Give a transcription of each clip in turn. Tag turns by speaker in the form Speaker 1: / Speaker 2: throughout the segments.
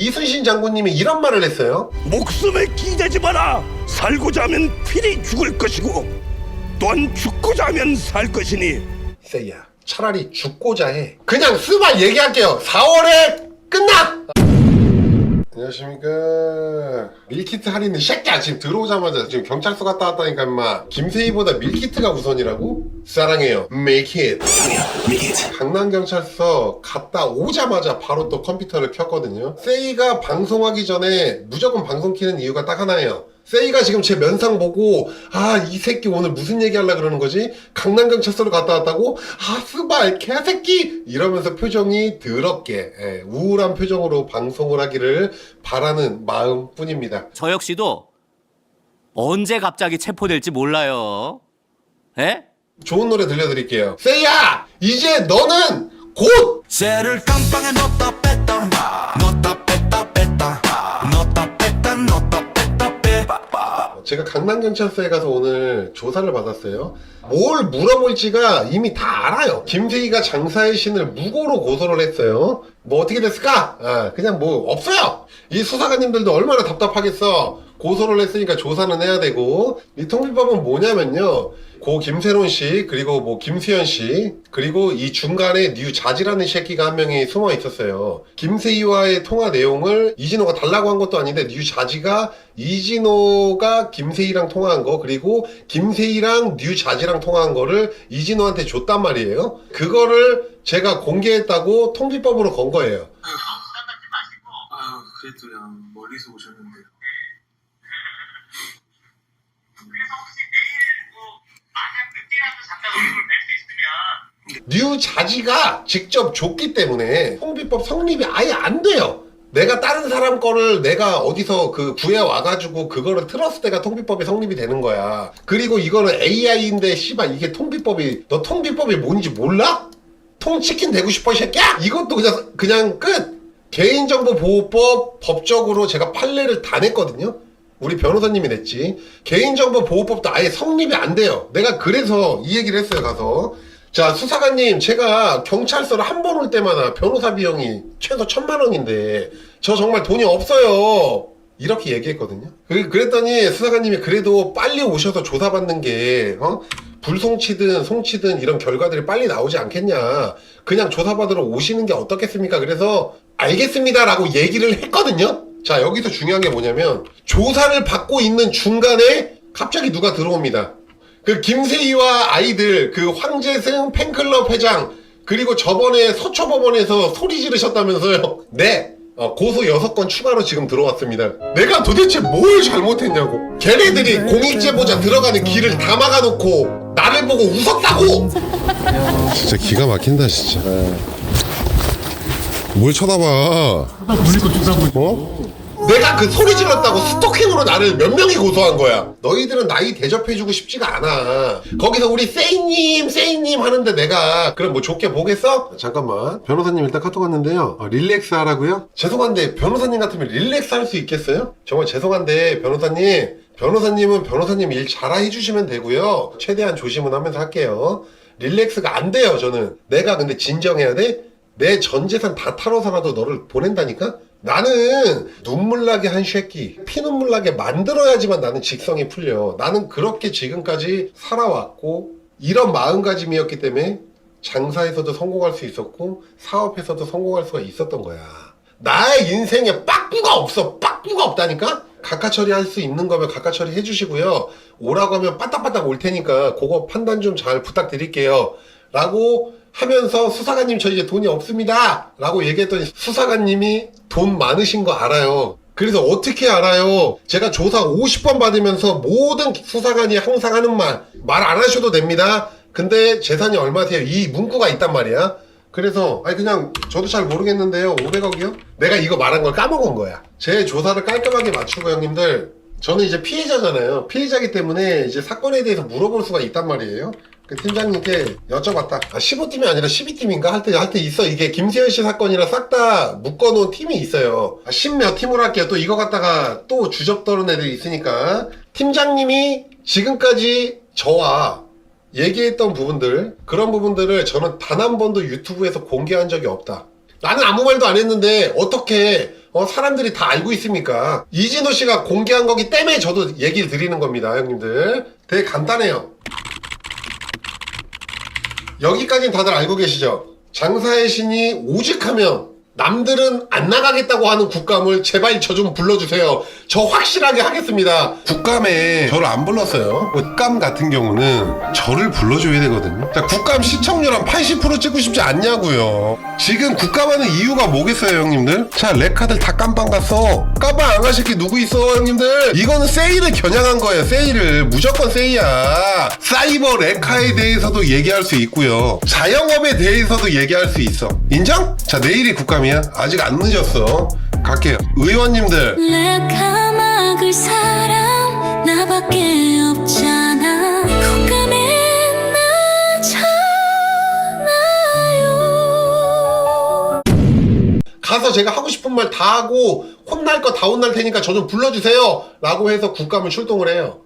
Speaker 1: 이순신 장군님이 이런 말을 했어요.
Speaker 2: 목숨에 기대지 마라. 살고자 하면 필히 죽을 것이고 또한 죽고자 하면 살 것이니.
Speaker 1: 세이야, 차라리 죽고자 해. 그냥 스발 얘기할게요. 4월에 끝나! 안녕하십니까. 밀키트 할인은 새끼야. 지금 들어오자마자 지금 경찰서 갔다 왔다니까 임마. 김세희보다 밀키트가 우선이라고? 사랑해요 밀키트. 강남경찰서 갔다 오자마자 바로 또 컴퓨터를 켰거든요. 세이가 방송하기 전에 무조건 방송 키는 이유가 딱 하나예요. 세이가 지금 제 면상 보고 아 이 새끼 오늘 무슨 얘기 하려고 그러는 거지? 강남경찰서로 갔다 왔다고? 아 스발 개새끼! 이러면서 표정이 더럽게 우울한 표정으로 방송을 하기를 바라는 마음뿐입니다.
Speaker 3: 저 역시도 언제 갑자기 체포될지 몰라요. 에?
Speaker 1: 좋은 노래 들려드릴게요. 세이야! 이제 너는 곧!
Speaker 4: 쇠를 깜빵에 넣었다 뺐다 넣었다 뺐다 뺐다 넣었다 뺐다 넣었다 뺐다 빼.
Speaker 1: 제가 강남경찰서에 가서 오늘 조사를 받았어요. 뭘 물어볼지가 이미 다 알아요. 김세희가 장사의 신을 무고로 고소를 했어요. 뭐 어떻게 됐을까? 아, 그냥 뭐 없어요. 이 수사관님들도 얼마나 답답하겠어. 고소를 했으니까 조사는 해야 되고. 이 통비법은 뭐냐면요, 고 김세론 씨, 그리고 뭐 김수현 씨, 그리고 이 중간에 뉴자지라는 새끼가 한 명이 숨어 있었어요. 김세희와의 통화 내용을 이진호가 달라고 한 것도 아닌데 뉴자지가 이진호가 김세희랑 통화한 거, 그리고 김세희랑 뉴자지랑 통화한 거를 이진호한테 줬단 말이에요. 그거를 제가 공개했다고 통비법으로 건 거예요.
Speaker 5: 아유, 그래도 그냥 멀리서 오셨는데요.
Speaker 6: 그래서 혹시 내일 만약 늦게라도 잠깐 얼굴 뵐 수 있으면
Speaker 1: 뉴자지가 직접 줬기 때문에 통비법 성립이 아예 안 돼요. 내가 다른 사람 거를 내가 어디서 그 구해 와가지고 그거를 틀었을 때가 통비법이 성립이 되는 거야. 그리고 이거는 AI인데 씨발 이게 통비법이, 너 통비법이 뭔지 몰라? 통치킨 되고 싶어 이 새끼야? 이것도 그냥 끝. 개인정보보호법 법적으로 제가 판례를 다 냈거든요. 우리 변호사님이 냈지. 개인정보보호법도 아예 성립이 안 돼요. 내가 그래서 이 얘기를 했어요, 가서. 자, 수사관님, 제가 경찰서를 한 번 올 때마다 변호사 비용이 최소 1,000만 원인데 저 정말 돈이 없어요. 이렇게 얘기했거든요. 그랬더니 수사관님이 그래도 빨리 오셔서 조사받는 게 불송치든 송치든 이런 결과들이 빨리 나오지 않겠냐. 그냥 조사받으러 오시는 게 어떻겠습니까? 그래서 알겠습니다라고 얘기를 했거든요. 자, 여기서 중요한 게 뭐냐면 조사를 받고 있는 중간에 갑자기 누가 들어옵니다. 그 김세희와 아이들, 그 황재승 팬클럽 회장, 그리고 저번에 서초법원에서 소리 지르셨다면서요. 네, 고소 6건 추가로 지금 들어왔습니다. 내가 도대체 뭘 잘못했냐고. 걔네들이 공익제보자 들어가는 길을 다 막아놓고 나를 보고 웃었다고. 진짜 기가 막힌다 진짜. 뭘 쳐다봐. 내가 그 소리 질렀다고 스토킹으로 나를 몇 명이 고소한 거야. 너희들은 나이 대접해주고 싶지가 않아. 거기서 우리 세이님 하는데 내가 그럼 뭐 좋게 보겠어? 잠깐만, 변호사님 일단 카톡 왔는데요. 릴렉스 하라고요? 죄송한데 변호사님 같으면 릴렉스 할 수 있겠어요? 정말 죄송한데 변호사님은 변호사님 일 잘 해주시면 되고요. 최대한 조심은 하면서 할게요. 릴렉스가 안 돼요. 저는 내가 근데 진정해야 돼? 내 전 재산 다 털어서라도 너를 보낸다니까? 나는 눈물 나게 한 새끼, 피눈물 나게 만들어야지만 나는 직성이 풀려. 나는 그렇게 지금까지 살아왔고 이런 마음가짐이었기 때문에 장사에서도 성공할 수 있었고 사업에서도 성공할 수가 있었던 거야. 나의 인생에 빡부가 없어. 빡부가 없다니까? 각하 처리할 수 있는 거면 각하 처리 해주시고요. 오라고 하면 빠딱빠딱 올 테니까 그거 판단 좀 잘 부탁드릴게요 라고 하면서 수사관님 저 이제 돈이 없습니다 라고 얘기했더니 수사관님이 돈 많으신 거 알아요. 그래서 어떻게 알아요? 제가 조사 50번 받으면서 모든 수사관이 항상 하는 말 안 하셔도 됩니다. 근데 재산이 얼마세요? 이 문구가 있단 말이야. 그래서 그냥 저도 잘 모르겠는데요. 500억이요? 내가 이거 말한 걸 까먹은 거야. 제 조사를 깔끔하게 맞추고 형님들, 저는 이제 피해자잖아요. 피해자기 때문에 이제 사건에 대해서 물어볼 수가 있단 말이에요. 그 팀장님께 여쭤봤다. 15팀이 아니라 12팀인가? 하여튼 있어. 이게 김세현 씨 사건이랑 싹 다 묶어놓은 팀이 있어요. 10몇 팀으로 할게요. 또 이거 갖다가 또 주접떠는 애들이 있으니까. 팀장님이 지금까지 저와 얘기했던 부분들, 그런 부분들을 저는 단 한 번도 유튜브에서 공개한 적이 없다. 나는 아무 말도 안 했는데 어떻게 사람들이 다 알고 있습니까? 이진호 씨가 공개한 거기 때문에 저도 얘기를 드리는 겁니다, 형님들. 되게 간단해요. 여기까지는 다들 알고 계시죠? 장사의 신이 오직하면 남들은 안 나가겠다고 하는 국감을 제발 저 좀 불러주세요. 저 확실하게 하겠습니다. 국감에 저를 안 불렀어요. 국감 같은 경우는 저를 불러줘야 되거든요. 자, 국감 시청률 한 80% 찍고 싶지 않냐고요. 지금 국감하는 이유가 뭐겠어요, 형님들? 자, 레카들 다 깜빵 갔어. 깜빵 안 가실 게 누구 있어, 형님들? 이거는 세일을 겨냥한 거예요. 세일을. 무조건 세일이야. 사이버 레카에 대해서도 얘기할 수 있고요. 자영업에 대해서도 얘기할 수 있어. 인정? 자, 내일이 국감이야. 아직 안 늦었어. 갈게요. 의원님들.
Speaker 7: 내가 막을 사람 나밖에 없잖아. 국감에 나잖아요.
Speaker 1: 가서 제가 하고 싶은 말 다 하고 혼날 거 다 혼날 테니까 저 좀 불러주세요 라고 해서 국감을 출동을 해요.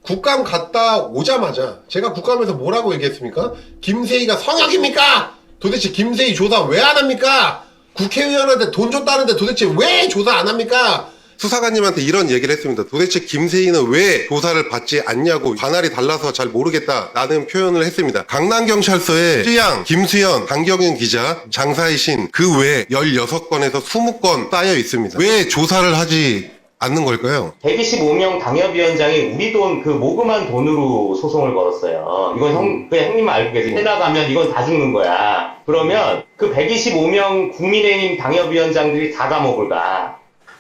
Speaker 1: 국감 갔다 오자마자 제가 국감에서 뭐라고 얘기했습니까? 김세희가 성역입니까? 도대체 김세희 조사 왜 안 합니까? 국회의원한테 돈 줬다는데 도대체 왜 조사 안 합니까? 수사관님한테 이런 얘기를 했습니다. 도대체 김세희는 왜 조사를 받지 않냐고 관할이 달라서 잘 모르겠다라는 표현을 했습니다. 강남경찰서에 쯔양, 김수현, 강경윤 기자, 장사의 신 그 외에 16건에서 20건 쌓여 있습니다. 왜 조사를 하지 않는 걸까요?
Speaker 8: 125명 당협위원장이 우리 돈, 그 모금한 돈으로 소송을 걸었어요. 이건 그냥 형님만 알고 계세요. 해나가면 이건 다 죽는 거야. 그러면 그 125명 국민의힘 당협위원장들이 다 감옥을 가.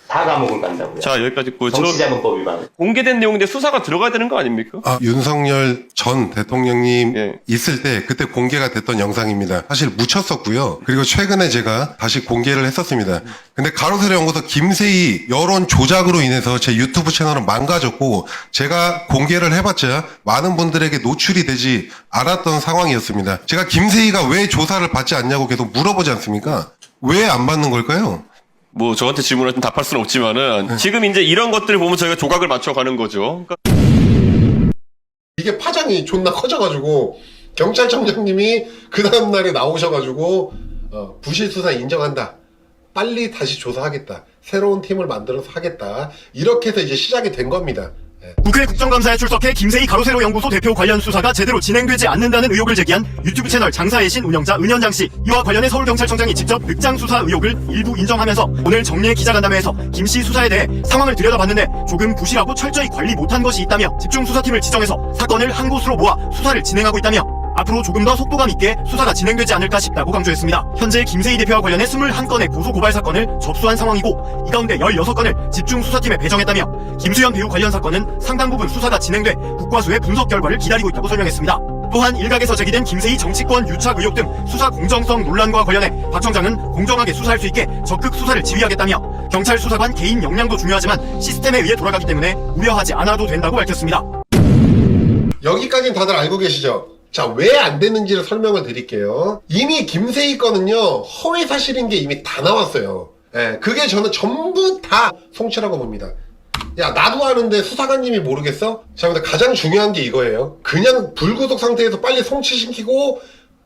Speaker 8: 다 감옥을 간다고요.
Speaker 9: 자, 여기까지 있고.
Speaker 8: 정치자금법 위반.
Speaker 9: 공개된 내용인데 수사가 들어가야 되는 거 아닙니까?
Speaker 1: 윤석열 전 대통령님
Speaker 9: 예.
Speaker 1: 있을 때 그때 공개가 됐던 영상입니다. 사실 묻혔었고요. 그리고 최근에 제가 다시 공개를 했었습니다. 근데 가로세로 연구소 김세희 여론 조작으로 인해서 제 유튜브 채널은 망가졌고 제가 공개를 해봤자 많은 분들에게 노출이 되지 않았던 상황이었습니다. 제가 김세희가 왜 조사를 받지 않냐고 계속 물어보지 않습니까? 왜 안 받는 걸까요?
Speaker 9: 뭐 저한테 질문을 좀 답할 수는 없지만은 지금 이제 이런 것들을 보면 저희가 조각을 맞춰가는 거죠. 그러니까
Speaker 1: 이게 파장이 존나 커져가지고 경찰청장님이 그 다음날에 나오셔가지고 부실 수사 인정한다. 빨리 다시 조사하겠다. 새로운 팀을 만들어서 하겠다. 이렇게 해서 이제 시작이 된 겁니다.
Speaker 10: 국회 국정감사에 출석해 김세희 가로세로 연구소 대표 관련 수사가 제대로 진행되지 않는다는 의혹을 제기한 유튜브 채널 장사의 신 운영자 은현장 씨. 이와 관련해 서울경찰청장이 직접 늑장 수사 의혹을 일부 인정하면서 오늘 정례 기자간담회에서 김 씨 수사에 대해 상황을 들여다봤는데 조금 부실하고 철저히 관리 못한 것이 있다며 집중 수사팀을 지정해서 사건을 한 곳으로 모아 수사를 진행하고 있다며 앞으로 조금 더 속도감 있게 수사가 진행되지 않을까 싶다고 강조했습니다. 현재 김세희 대표와 관련해 21건의 고소고발 사건을 접수한 상황이고 이 가운데 16건을 집중수사팀에 배정했다며 김수현 배우 관련 사건은 상당 부분 수사가 진행돼 국과수의 분석 결과를 기다리고 있다고 설명했습니다. 또한 일각에서 제기된 김세희 정치권 유착 의혹 등 수사 공정성 논란과 관련해 박 청장은 공정하게 수사할 수 있게 적극 수사를 지휘하겠다며 경찰 수사관 개인 역량도 중요하지만 시스템에 의해 돌아가기 때문에 우려하지 않아도 된다고 밝혔습니다.
Speaker 1: 여기까지는 다들 알고 계시죠? 자, 왜 안 됐는지를 설명을 드릴게요. 이미 김세희 거는요, 허위 사실인 게 이미 다 나왔어요. 예, 그게 저는 전부 다 송치라고 봅니다. 야, 나도 아는데 수사관님이 모르겠어? 자, 근데 가장 중요한 게 이거예요. 그냥 불구속 상태에서 빨리 송치시키고,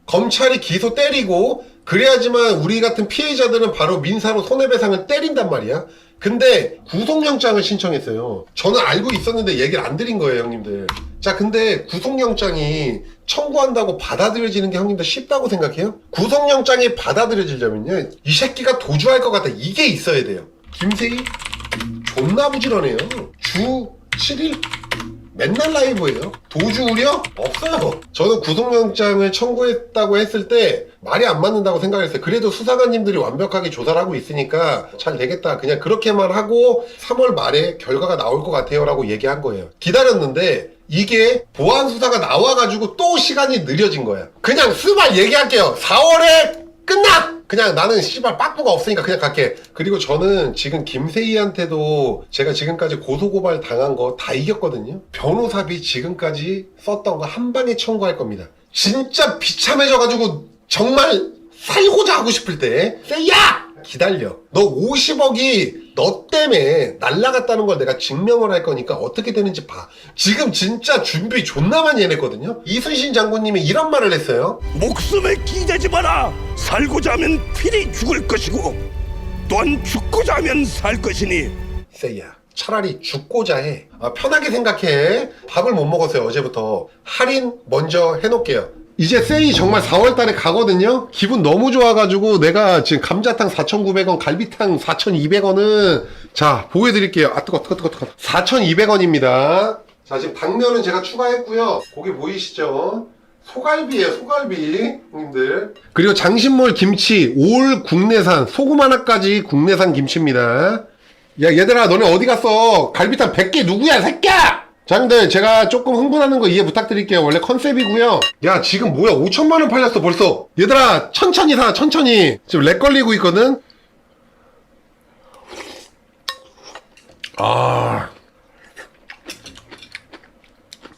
Speaker 1: 검찰이 기소 때리고, 그래야지만 우리 같은 피해자들은 바로 민사로 손해배상을 때린단 말이야. 근데 구속영장을 신청했어요. 저는 알고 있었는데 얘기를 안 드린 거예요, 형님들. 자, 근데 구속영장이 청구한다고 받아들여지는 게 형님들 쉽다고 생각해요? 구속영장이 받아들여지려면요, 이 새끼가 도주할 것 같아. 이게 있어야 돼요. 김세희 존나 부지런해요. 주 7일 맨날 라이브예요. 도주 우려? 없어요. 저는 구속영장을 청구했다고 했을 때 말이 안 맞는다고 생각했어요. 그래도 수사관님들이 완벽하게 조사를 하고 있으니까 잘 되겠다. 그냥 그렇게만 하고 3월 말에 결과가 나올 것 같아요 라고 얘기한 거예요. 기다렸는데 이게 보안수사가 나와가지고 또 시간이 느려진 거야. 그냥 스발 얘기할게요. 4월에 끝나! 그냥 나는 씨발 빠꾸가 없으니까 그냥 갈게. 그리고 저는 지금 김세희한테도 제가 지금까지 고소고발 당한 거 다 이겼거든요. 변호사비 지금까지 썼던 거 한 방에 청구할 겁니다. 진짜 비참해져가지고 정말 살고자 하고 싶을 때 세희야! 기다려. 너 50억이 너 때문에 날라갔다는 걸 내가 증명을 할 거니까 어떻게 되는지 봐. 지금 진짜 준비 존나 많이 해냈거든요. 이순신 장군님이 이런 말을 했어요.
Speaker 2: 목숨에 기대지 마라. 살고자 하면 필히 죽을 것이고 또한 죽고자 하면 살 것이니
Speaker 1: 세이야, 차라리 죽고자 해. 편하게 생각해. 밥을 못 먹었어요, 어제부터. 할인 먼저 해놓을게요. 이제 세이 정말 4월 달에 가거든요? 기분 너무 좋아가지고 내가 지금 감자탕 4,900원, 갈비탕 4,200원은 자, 보여드릴게요. 아, 뜨거. 4,200원입니다. 자, 지금 당면은 제가 추가했고요. 고기 보이시죠? 소갈비예요, 소갈비. 형님들. 그리고 장신몰 김치, 올 국내산, 소금 하나까지 국내산 김치입니다. 야, 얘들아, 너네 어디 갔어? 갈비탕 100개 누구야, 새끼야! 자, 근데 제가 조금 흥분하는 거 이해 부탁드릴게요. 원래 컨셉이고요. 야, 지금 뭐야, 5천만원 팔렸어, 벌써. 얘들아, 천천히 사, 천천히. 지금 렉 걸리고 있거든?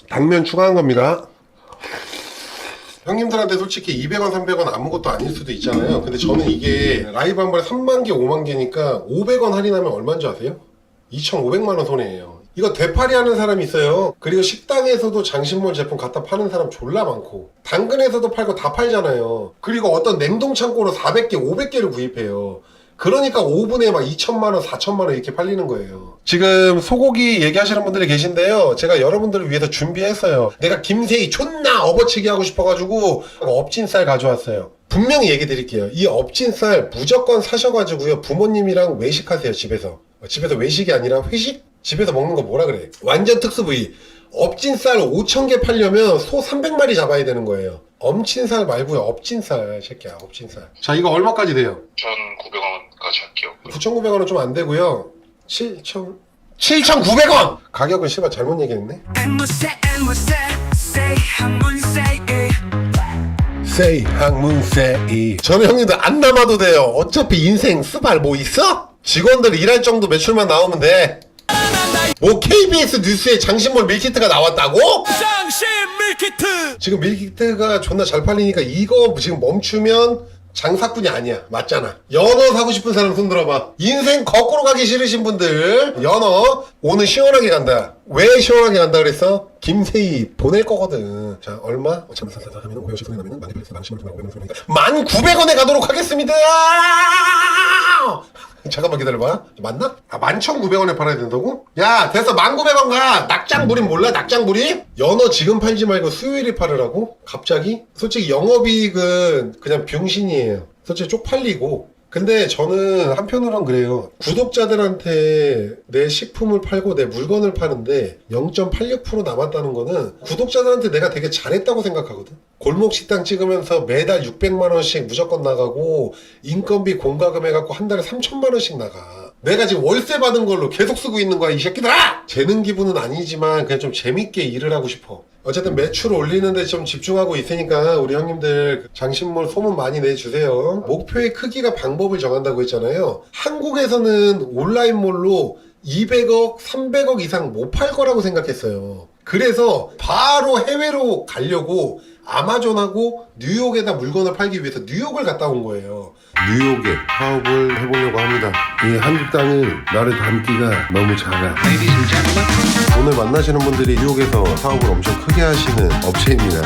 Speaker 1: 당면 추가한 겁니다. 형님들한테 솔직히 200원, 300원 아무것도 아닐 수도 있잖아요. 근데 저는 이게 라이브 한 번에 3만 개, 5만 개니까 500원 할인하면 얼마인 줄 아세요? 2,500만 원 손해예요. 이거 되팔이 하는 사람이 있어요. 그리고 식당에서도 장신몰 제품 갖다 파는 사람 졸라 많고, 당근에서도 팔고 다 팔잖아요. 그리고 어떤 냉동창고로 400개, 500개를 구입해요. 그러니까 5분에 막 2천만 원, 4천만 원 이렇게 팔리는 거예요. 지금 소고기 얘기하시는 분들이 계신데요. 제가 여러분들을 위해서 준비했어요. 내가 김세희 존나 업어치기 하고 싶어가지고 업진살 가져왔어요. 분명히 얘기 드릴게요. 이 업진살 무조건 사셔가지고요. 부모님이랑 외식하세요, 집에서. 집에서 외식이 아니라 회식? 집에서 먹는 거 뭐라 그래? 완전 특수 부위. 업진살 5,000개 팔려면 소 300마리 잡아야 되는 거예요. 엄친살 말고요. 업진살, 새끼야, 업진살. 자, 이거 얼마까지 돼요?
Speaker 6: 1,900원까지 할게요.
Speaker 1: 9,900원은 좀 안 되고요. 7,900원! 가격은 씨발 잘못 얘기했네. 세이 항문 세이. 저는 형님들 안 남아도 돼요. 어차피 인생 스발 뭐 있어? 직원들 일할 정도 매출만 나오면 돼. 뭐 KBS 뉴스에 장신몰 밀키트가 나왔다고?
Speaker 4: 장신 밀키트.
Speaker 1: 지금 밀키트가 존나 잘 팔리니까 이거 지금 멈추면 장사꾼이 아니야. 맞잖아. 연어 사고 싶은 사람 손 들어봐. 인생 거꾸로 가기 싫으신 분들, 연어 오늘 시원하게 간다. 왜 시원하게 간다 그랬어? 김세희 보낼 거거든. 자, 얼마? 1,900원에 가도록 하겠습니다. 잠깐만 기다려봐. 맞나? 11,900원에 팔아야 된다고? 야, 됐어. 19,000원 가. 낙장불임 몰라? 낙장불임? 연어 지금 팔지 말고 수요일에 팔으라고? 갑자기? 솔직히 영업이익은 그냥 병신이에요. 솔직히 쪽팔리고. 근데 저는 한편으로는 그래요. 구독자들한테 내 식품을 팔고 내 물건을 파는데 0.86% 남았다는 거는 구독자들한테 내가 되게 잘했다고 생각하거든. 골목 식당 찍으면서 매달 600만 원씩 무조건 나가고 인건비 공과금 해갖고 한 달에 3천만 원씩 나가. 내가 지금 월세 받은 걸로 계속 쓰고 있는 거야, 이 새끼들아! 재능 기분은 아니지만 그냥 좀 재밌게 일을 하고 싶어. 어쨌든 매출 올리는데 좀 집중하고 있으니까 우리 형님들 장신몰 소문 많이 내주세요. 목표의 크기가 방법을 정한다고 했잖아요. 한국에서는 온라인몰로 200억, 300억 이상 못 팔 거라고 생각했어요. 그래서 바로 해외로 가려고 아마존하고 뉴욕에다 물건을 팔기 위해서 뉴욕을 갔다 온 거예요. 뉴욕에 사업을 해보려고 합니다. 이 한국 땅은 나를 담기가 너무 작아. 오늘 만나시는 분들이 뉴욕에서 사업을 엄청 크게 하시는 업체입니다.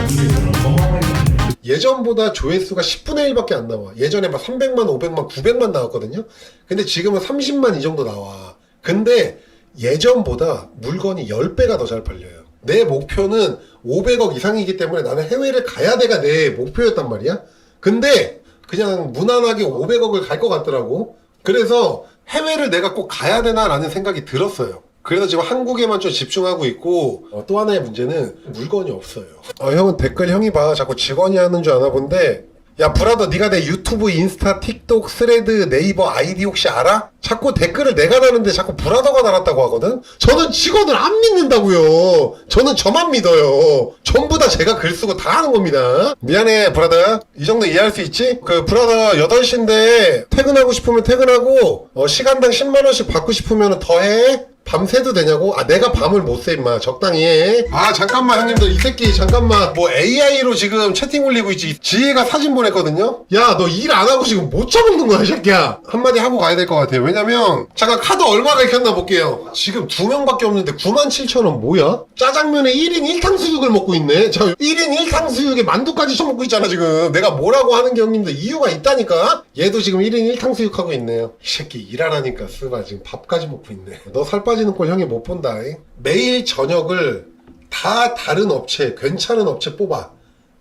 Speaker 1: 예전보다 조회수가 10분의 1밖에 안 나와. 예전에 막 300만, 500만, 900만 나왔거든요. 근데 지금은 30만 이 정도 나와. 근데 예전보다 물건이 10배가 더 잘 팔려요. 내 목표는 500억 이상이기 때문에 나는 해외를 가야 돼가 내 목표였단 말이야. 근데 그냥 무난하게 500억을 갈 것 같더라고. 그래서 해외를 내가 꼭 가야 되나라는 생각이 들었어요. 그래서 지금 한국에만 좀 집중하고 있고, 또 하나의 문제는 물건이 없어요. 형은 댓글 형이 봐. 자꾸 직원이 하는 줄 아나 본데, 야 브라더, 네가 내 유튜브, 인스타, 틱톡, 스레드, 네이버 아이디 혹시 알아? 자꾸 댓글을 내가 다는데 자꾸 브라더가 달았다고 하거든? 저는 직원을 안 믿는다고요. 저는 저만 믿어요. 전부 다 제가 글 쓰고 다 하는 겁니다. 미안해 브라더. 이 정도 이해할 수 있지? 그 브라더 8시인데 퇴근하고 싶으면 퇴근하고, 시간당 10만원씩 받고 싶으면 더 해. 밤새도 되냐고? 아 내가 밤을 못 새 임마. 적당히 해. 아 잠깐만 형님들 이 새끼 잠깐만 뭐 AI로 지금 채팅 올리고 있지. 지혜가 사진 보냈거든요. 야 너 일 안 하고 지금 못 쳐먹는 거야 이 새끼야. 한마디 하고 가야 될 것 같아요. 왜냐면 잠깐 카드 얼마가 익혔나 볼게요. 지금 2명밖에 없는데 97,000원 뭐야? 짜장면에 1인 1탕수육을 먹고 있네. 자 1인 1탕수육에 만두까지 쳐먹고 있잖아 지금. 내가 뭐라고 하는 게 형님들 이유가 있다니까. 얘도 지금 1인 1탕수육 하고 있네요. 이 새끼 일하라니까 쓰바 지금 밥까지 먹고 있네. 너 살 빠지는 꼴 형이 못 본다. 매일 저녁을 다 다른 업체 괜찮은 업체 뽑아.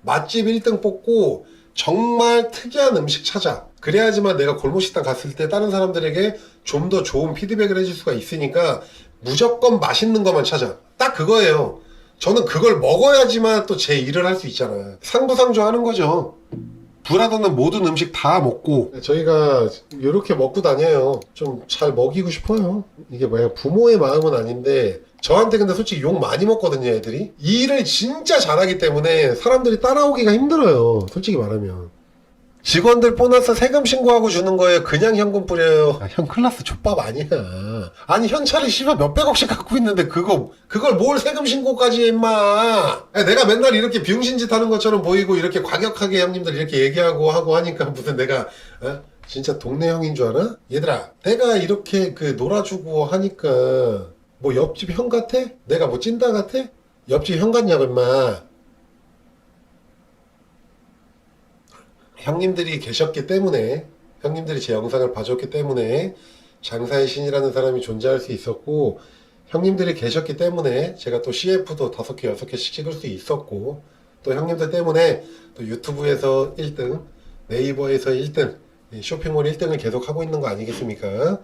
Speaker 1: 맛집 1등 뽑고 정말 특이한 음식 찾아. 그래야지만 내가 골목식당 갔을 때 다른 사람들에게 좀 더 좋은 피드백을 해줄 수가 있으니까 무조건 맛있는 것만 찾아. 딱 그거예요. 저는 그걸 먹어야지만 또 제 일을 할 수 있잖아. 상부상조 하는 거죠. 불하도는 모든 음식 다 먹고 저희가 이렇게 먹고 다녀요. 좀 잘 먹이고 싶어요. 이게 뭐야 부모의 마음은 아닌데 저한테 근데 솔직히 욕 많이 먹거든요 애들이. 이 일을 진짜 잘하기 때문에 사람들이 따라오기가 힘들어요 솔직히 말하면. 직원들 보너스 세금 신고하고 주는 거예요. 그냥 현금 뿌려요. 아, 형 클라스 족밥 아니야. 아니 현찰을 씨발 몇백억씩 갖고 있는데 그걸 뭘 세금 신고까지 해 임마. 내가 맨날 이렇게 병신짓 하는 것처럼 보이고 이렇게 과격하게 형님들 이렇게 얘기하고 하고 하니까 무슨 내가 진짜 동네 형인 줄 알아? 얘들아 내가 이렇게 그 놀아주고 하니까 뭐 옆집 형 같아? 내가 뭐 찐따 같아? 옆집 형 같냐고 임마. 형님들이 계셨기 때문에 형님들이 제 영상을 봐줬기 때문에 장사의 신이라는 사람이 존재할 수 있었고 형님들이 계셨기 때문에 제가 또 CF도 5개 6개씩 찍을 수 있었고 또 형님들 때문에 또 유튜브에서 1등 네이버에서 1등 쇼핑몰 1등을 계속 하고 있는 거 아니겠습니까?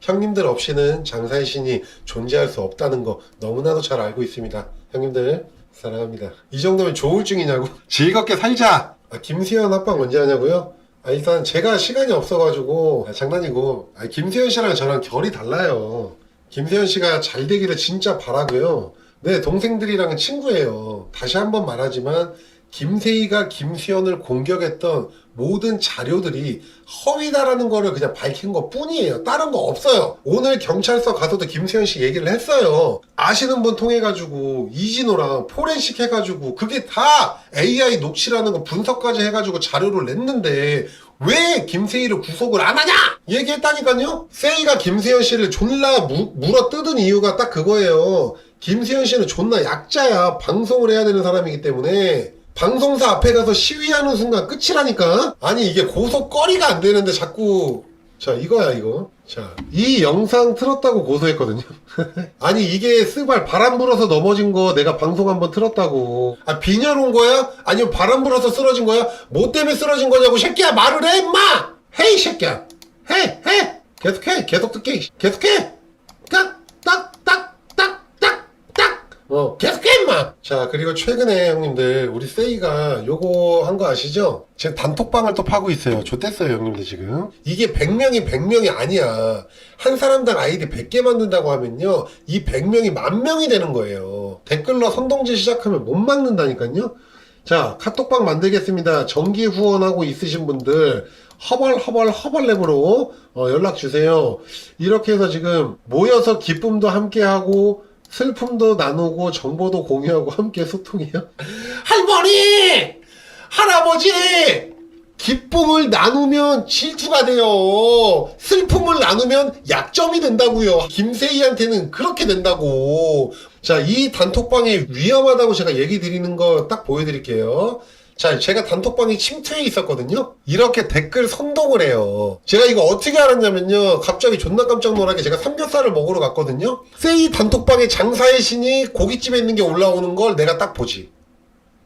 Speaker 1: 형님들 없이는 장사의 신이 존재할 수 없다는 거 너무나도 잘 알고 있습니다. 형님들 사랑합니다. 이 정도면 조울증이냐고. 즐겁게 살자. 김수현 합방 언제 하냐고요? 일단 제가 시간이 없어가지고 장난이고 김수현 씨랑 저랑 결이 달라요. 김수현 씨가 잘 되기를 진짜 바라고요. 내 동생들이랑은 친구예요. 다시 한번 말하지만 김세희가 김수현을 공격했던 모든 자료들이 허위다라는 거를 그냥 밝힌 것 뿐이에요. 다른 거 없어요. 오늘 경찰서 가서도 김수현 씨 얘기를 했어요. 아시는 분 통해가지고 이진호랑 포렌식 해가지고 그게 다 AI 녹취라는 거 분석까지 해가지고 자료를 냈는데 왜 김세희를 구속을 안 하냐? 얘기했다니까요. 세희가 김수현 씨를 존나 물어 뜯은 이유가 딱 그거예요. 김수현 씨는 존나 약자야. 방송을 해야 되는 사람이기 때문에 방송사 앞에 가서 시위하는 순간 끝이라니까? 아니 이게 고소거리가 안 되는데 자꾸 자 이거야 이거. 자 이 영상 틀었다고 고소했거든요. 아니 이게 스발 바람 불어서 넘어진 거 내가 방송 한번 틀었다고. 아 빈혈 온 거야? 아니면 바람 불어서 쓰러진 거야? 뭐 때문에 쓰러진 거냐고. 새끼야 말을 해 임마. 해 이 새끼야. 해 계속해. 계속 듣게. 계속해. 계속해 임마. 자 그리고 최근에 형님들 우리 세이가 요거 한 거 아시죠? 지금 단톡방을 또 파고 있어요. 좋댔어요 형님들 지금. 이게 100명이 100명이 아니야. 한 사람당 아이디 100개 만든다고 하면요 이 100명이 10,000명이 되는 거예요. 댓글로 선동질 시작하면 못 막는다니까요. 자 카톡방 만들겠습니다. 정기 후원하고 있으신 분들 허벌랩으로 연락주세요. 이렇게 해서 지금 모여서 기쁨도 함께하고 슬픔도 나누고 정보도 공유하고 함께 소통해요. 할머니! 할아버지! 기쁨을 나누면 질투가 돼요. 슬픔을 나누면 약점이 된다고요. 김세희한테는 그렇게 된다고. 자, 이 단톡방이 위험하다고 제가 얘기 드리는 거 딱 보여드릴게요. 자, 제가 단톡방에 침투해 있었거든요. 이렇게 댓글 선동을 해요. 제가 이거 어떻게 알았냐면요. 갑자기 존나 깜짝 놀라게 제가 삼겹살을 먹으러 갔거든요. 세이 단톡방에 장사의 신이 고깃집에 있는 게 올라오는 걸 내가 딱 보지.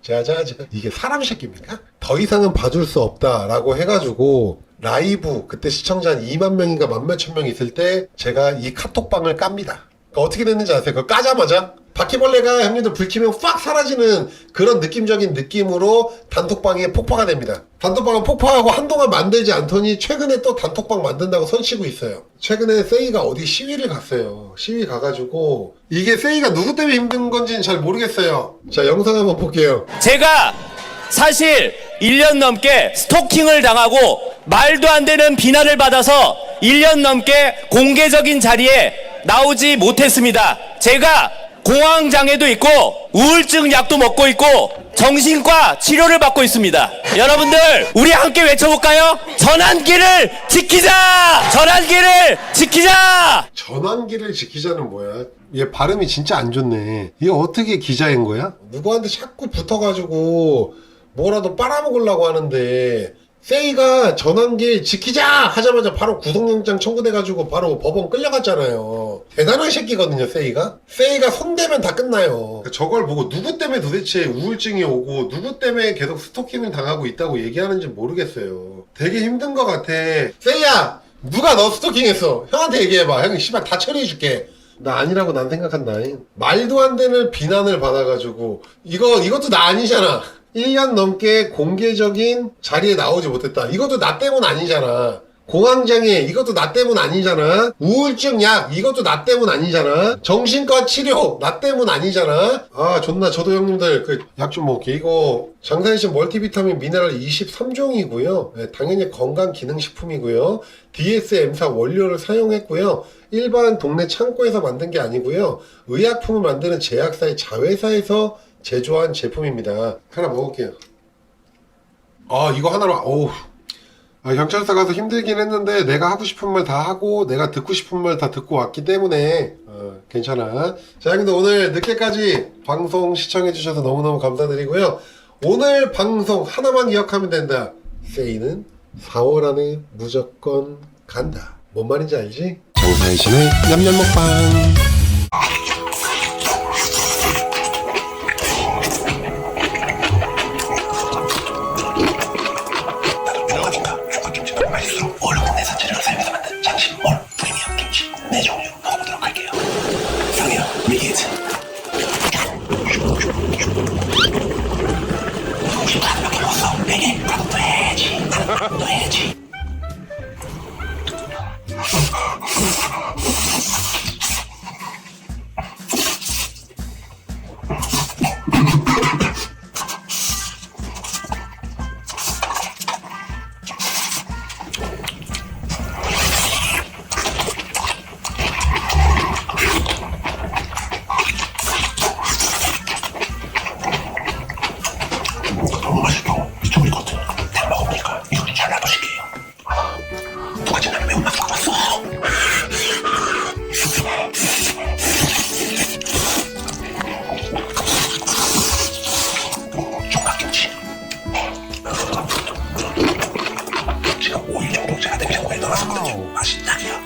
Speaker 1: 자자자. 이게 사람 새끼입니까? 더 이상은 봐줄 수 없다라고 해가지고 라이브 그때 시청자 한 2만 명인가 10,000명 있을 때 제가 이 카톡방을 깝니다. 그러니까 어떻게 됐는지 아세요? 그거 까자마자 바퀴벌레가 형님들 불 켜면 팍 사라지는 그런 느낌적인 느낌으로 단톡방에 폭파가 됩니다. 단톡방을 폭파하고 한동안 만들지 않더니 최근에 또 단톡방 만든다고 선치고 있어요. 최근에 세이가 어디 시위를 갔어요. 시위 가가지고 이게 세이가 누구 때문에 힘든 건지는 잘 모르겠어요. 자 영상 한번 볼게요.
Speaker 3: 제가 사실 1년 넘게 스토킹을 당하고 말도 안 되는 비난을 받아서 1년 넘게 공개적인 자리에 나오지 못했습니다. 제가 공황장애도 있고 우울증 약도 먹고 있고 정신과 치료를 받고 있습니다. 여러분들 우리 함께 외쳐볼까요? 전환기를 지키자! 전환기를 지키자!
Speaker 1: 전환기를 지키자는 뭐야? 얘 발음이 진짜 안 좋네. 얘 어떻게 기자인 거야? 누구한테 자꾸 붙어가지고 뭐라도 빨아먹으려고 하는데 세이가 전환기 지키자 하자마자 바로 구속영장 청구돼가지고 바로 법원 끌려갔잖아요. 대단한 새끼거든요, 세이가. 세이가 손대면 다 끝나요. 저걸 보고 누구 때문에 도대체 우울증이 오고 누구 때문에 계속 스토킹을 당하고 있다고 얘기하는지 모르겠어요. 되게 힘든 것 같아. 세이야, 누가 너 스토킹했어? 형한테 얘기해봐. 형이 씨발 다 처리해줄게. 나 아니라고 난 생각한다. 말도 안 되는 비난을 받아가지고 이것도 나 아니잖아. 1년 넘게 공개적인 자리에 나오지 못했다. 이것도 나 때문 아니잖아. 공황장애 이것도 나 때문 아니잖아. 우울증 약 이것도 나 때문 아니잖아. 정신과 치료 나 때문 아니잖아. 아 존나 저도 형님들 그 약 좀 먹게. 이거 장사이신 멀티비타민 미네랄 23종이고요 네, 당연히 건강기능식품이고요. DSM4 원료를 사용했고요. 일반 동네 창고에서 만든 게 아니고요. 의약품을 만드는 제약사의 자회사에서 제조한 제품입니다. 하나 먹을게요. 아 이거 하나로 어우. 경찰서 가서 힘들긴 했는데 내가 하고 싶은 말 다 하고 내가 듣고 싶은 말 다 듣고 왔기 때문에 괜찮아. 자 형님들 오늘 늦게까지 방송 시청해 주셔서 너무너무 감사드리고요. 오늘 방송 하나만 기억하면 된다. 세이는 4월 안에 무조건 간다. 뭔 말인지 알지? 장사의 신의 냠냠 먹방.
Speaker 4: 지금 5일 정도 제가 냉장고에 넣어놨거든요. 맛이 딱이야.